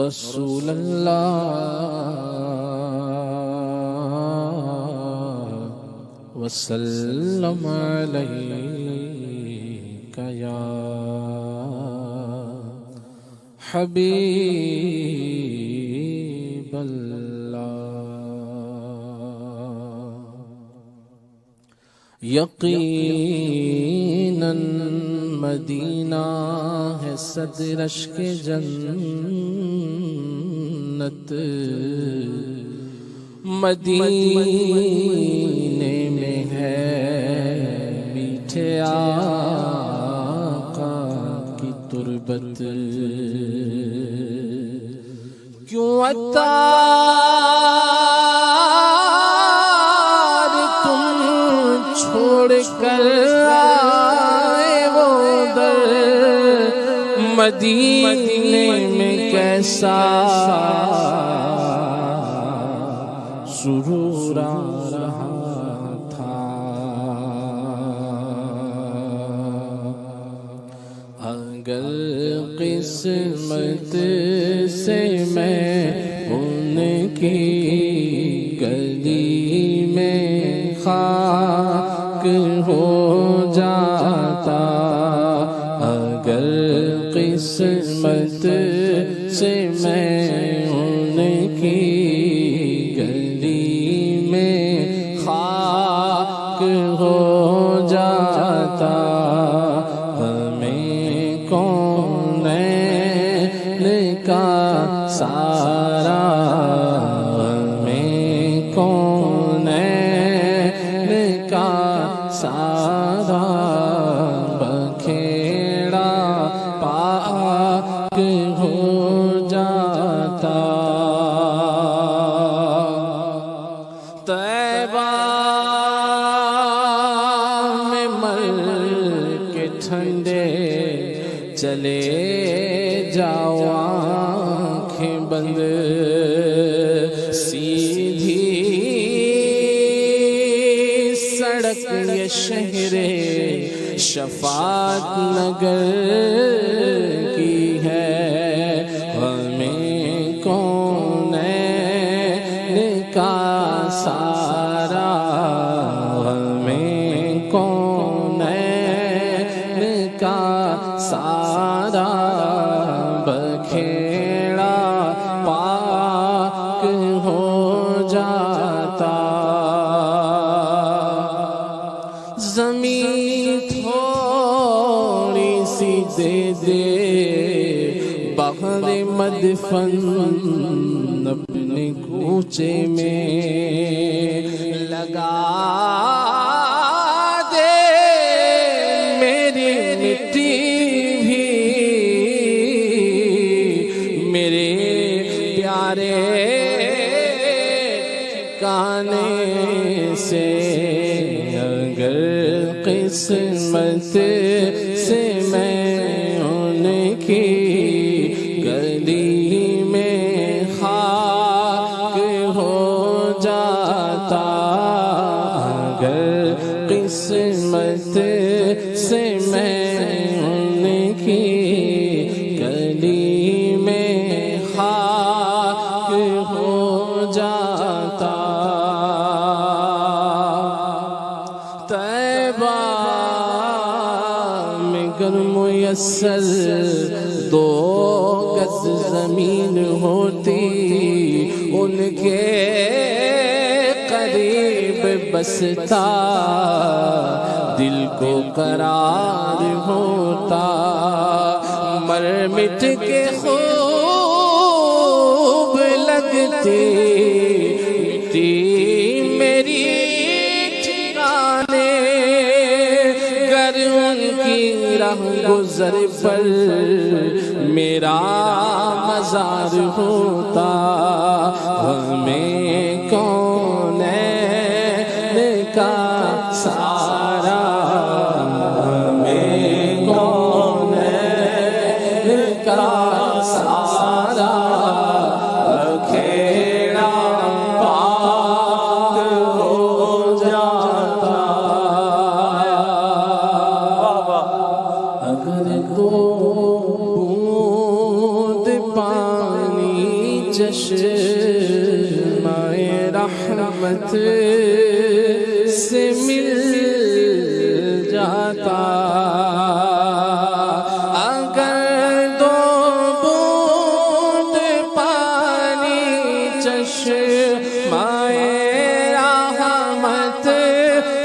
رسول اللہ وسلم علیک یا حبیب اللہ۔ یقیناً مدینہ ہے صدر اشک جنت، مدینے میں ہے میٹھے آقا کی تربت، کیوں عطار تم چھوڑ کر آئے وہ در، مدینے میں کیسا سرور آ رہا تھا، اگر قسمت سے میں ان کی گلی میں خاک ہو جاتا، اگر قسمت سے میں ان کی گلی میں خاک ہو جاتا، ہمیں کونین کا سارا، ہمیں کونین کا سارا بکھیڑا پاک ہو جاتا، طیبہ میں مر کے ٹھنڈے چلے جاؤ آنکھیں بند، سیدھی سڑک یہ شہر شفاعت نگر کی ہے، ہمیں کونین کا سارا، ہمیں کونین کا سارا بکھیڑا پاک ہو جاتا، زمین تھوڑی سی دے دے بغیر مدفن اپنے کوچے میں لگا دے، میری مٹی بھی میرے پیارے ٹھکانے سے، اگر قسمت سے میں ان کی گلی میں خاک ہو جاتا، اگر قسمت سے میں ان کی گلی میں خاک ہو جاتا، طیبہ میں گر میسر 2 گز زمین ہوتی، ان کے قریب بستا دل کو قرار ہوتا، مر مٹ کے خوب لگتی مٹی میری ٹھکانے، گر ان کی راہ گزر پر میرا مزار ہوتا، ہمیں کونین کا سارا، ہمیں کونین کا سارا بکھیڑا پاک ہو جاتا، اگر 2 بوند پانی چشمائے رحمت سے مل جاتا اگر دو بوند پانی چشمائے رحمت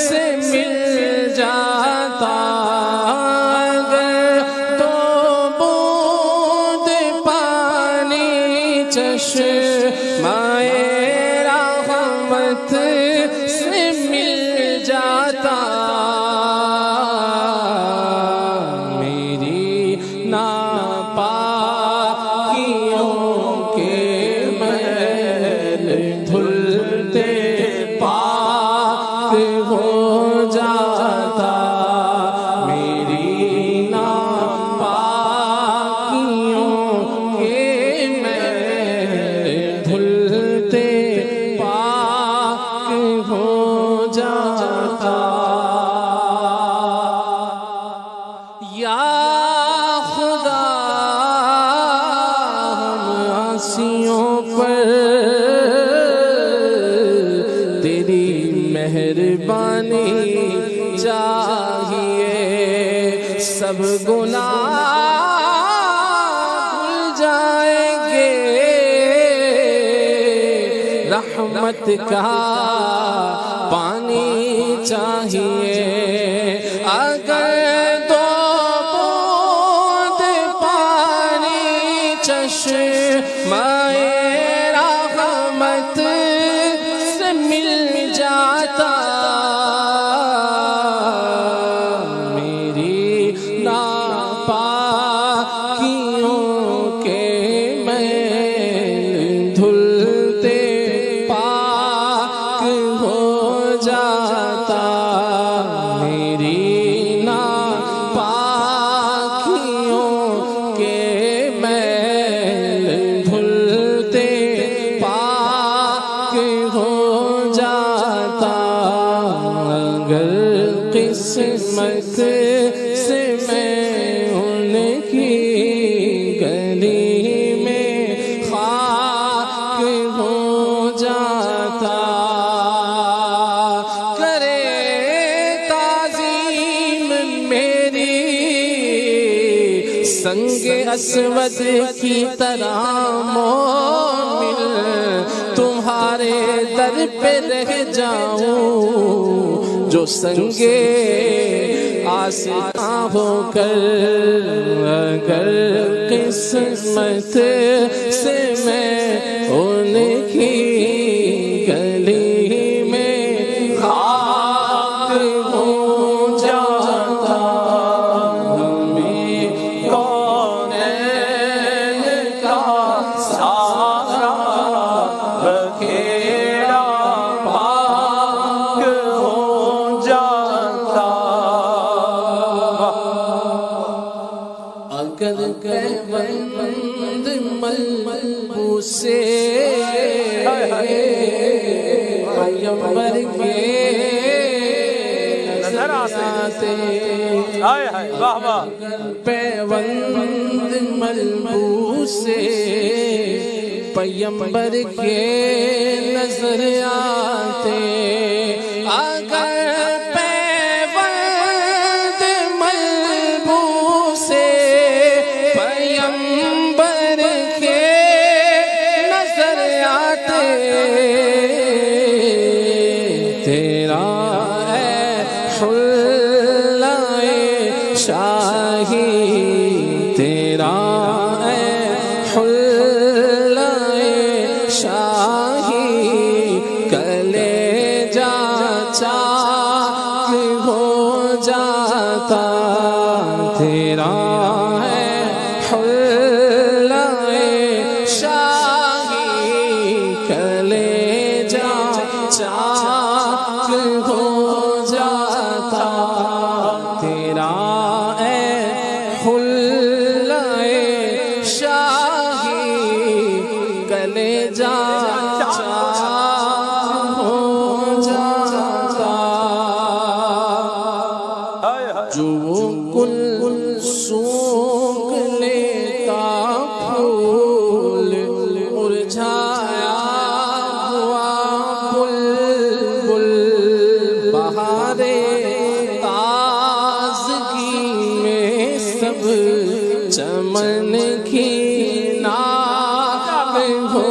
سے مل جاتا چشمائے رحمت سے مل جاتا میری ناپاکیوں کے میل دھلتے پاک ہو جاتا میری ناپاکیوں کے یا خدا ہم عاصیوں پر تیری مہربانی چاہیے سب گناہ دھل جائیں گے رحمت کا پانی چاہیے اگر چشمائے رحمت سے مل جاتا میری ناپاکیوں کے میل دھلتے پاک ہو جاتا میری ناپاکیوں کے قسمت سے میں ان کی گلی میں خاک ہو جاتا کرے تعظیم میری سنگ اسود کی طرح مومن تمہارے در پہ رہ جاؤں جو سنگے آسیاں ہو کر اگر قسمت سے میں ان کی گلی میں خاک ہو جاتا ہمیں کونین کا سارا بکھیرا اگر پیوند ملبوسے پیغمبر کے نظر آتے پیوند ملبوسے پیغمبر کے نظر آتے اگر تیرا ہے حلائے شاہی تیرا ہے حلائے شاہی کلیجہ چاک ہو جاتا تیرا ہے حلائے شاہی کلیجہ چاک ہو جاتا تیرا اے حلائے شاہی کلیجہ چاک ہو جاتا جو کل سونگ لیتا پھول مرجھا سب چمن کی ناک ہو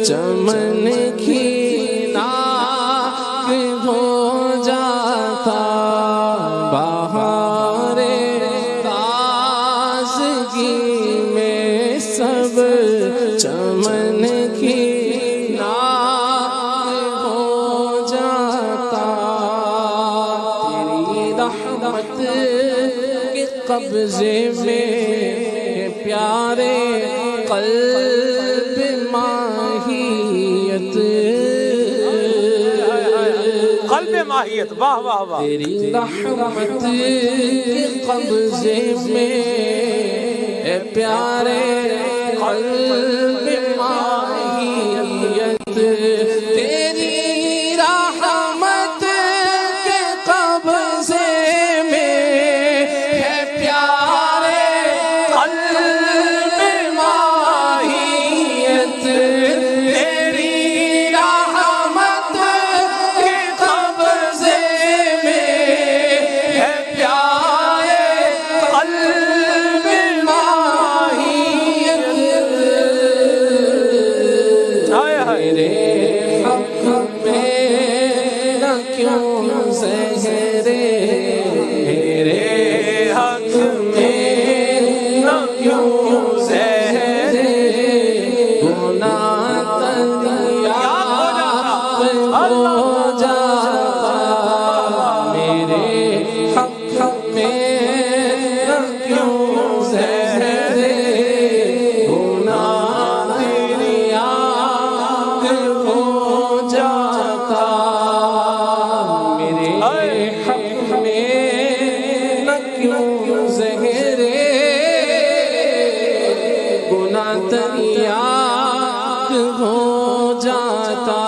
چمن کی ناک ہو جاتا بہار تازگی میں سب چمن کی ناک ہو جاتا تیری رحمت کے قبضے میں پیارے قلب ماہیت قلب ماہیت واہ واہ واہ تیری رحمت کے قبضے میں اے پیارے قلب ماہیت تیری رحمت کے قبضے میں اے پیارے قلب ماہیت تیری رحمت کے قبضے میں ہے پیارے قلب ماہیت میرے حق میں نہ کیوں زہرے میرے حق میں نہ کیوں زہرے گناہ تنیا ہو جاتا میرے حق میں نہ کیوں زہرے گناہ تنیا ہو جاتا میرے حق میں نہ کیوں زہرے گناہ تنیا ہو جاتا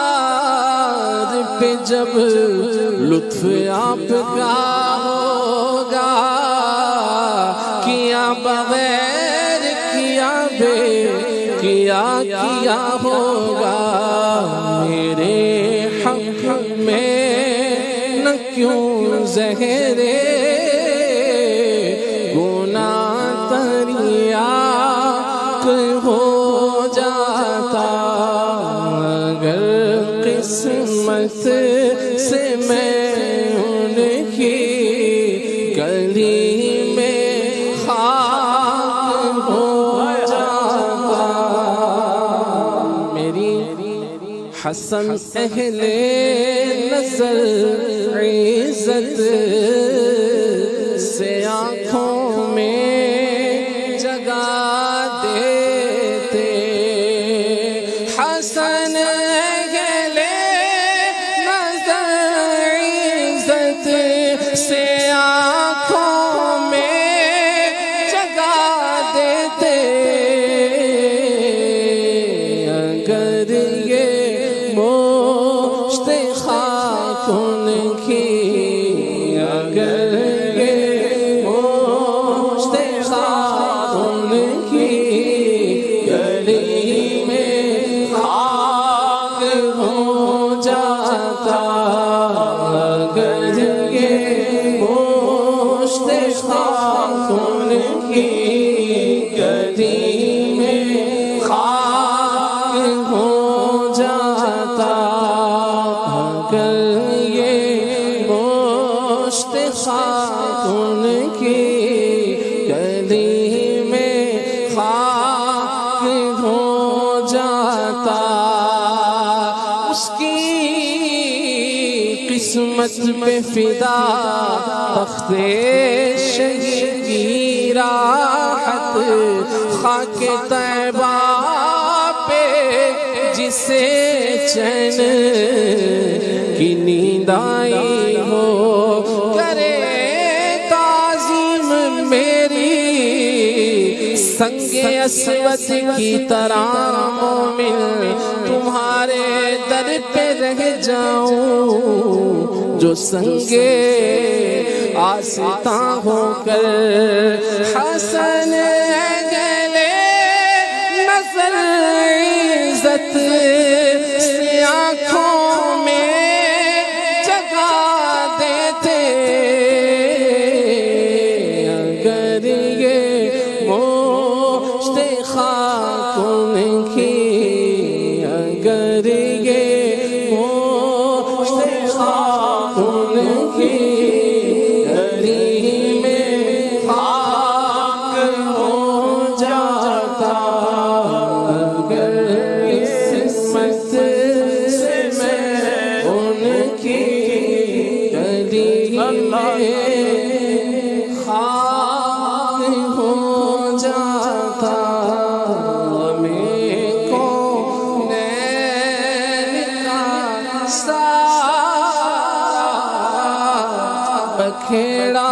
گناہگار پہ جب لطف آپ کا ہوگا کیا بغیر کیا بے کیا ہوگا میرے حق میں نہ کیوں زہرے گناہ تریاک ہو جاتا اگر قسمت سے میں ان کی گلی میں خاک ہو جاتا میری حسن اہل نظر عزت سے آنکھوں میں جگہ دیتے حسن اہل نظر عزت سے آنکھوں میں جگہ دیتے اگر یہ مشت خاک ان کی اگر یہ مشت خاک ان کی گلی میں خاک ہو جاتا اگر یہ مشت خاک ان کی گلی میں خاک ہو جاتا اگر یہ مشت خاک ان کی گلی میں خاک ہو جاتا اس کی قسمت پہ فدا تخت شہیدی راحت خاک طیبہ پہ جسے چین کی نیند آئی ہو کرے تعظیم میری سنگ اسود کی طرح مومن تمہارے در پہ رہ جاؤں، جو سنگ آستاں ہو کر حسن گلے نظر عزت سے آنکھوں میں جگہ دیتے، اگر یہ مشت خاک ان کی، اگر یہ مشت خاک ان کی خاک ہو جاتا میں کونین کا سارا بکھیڑا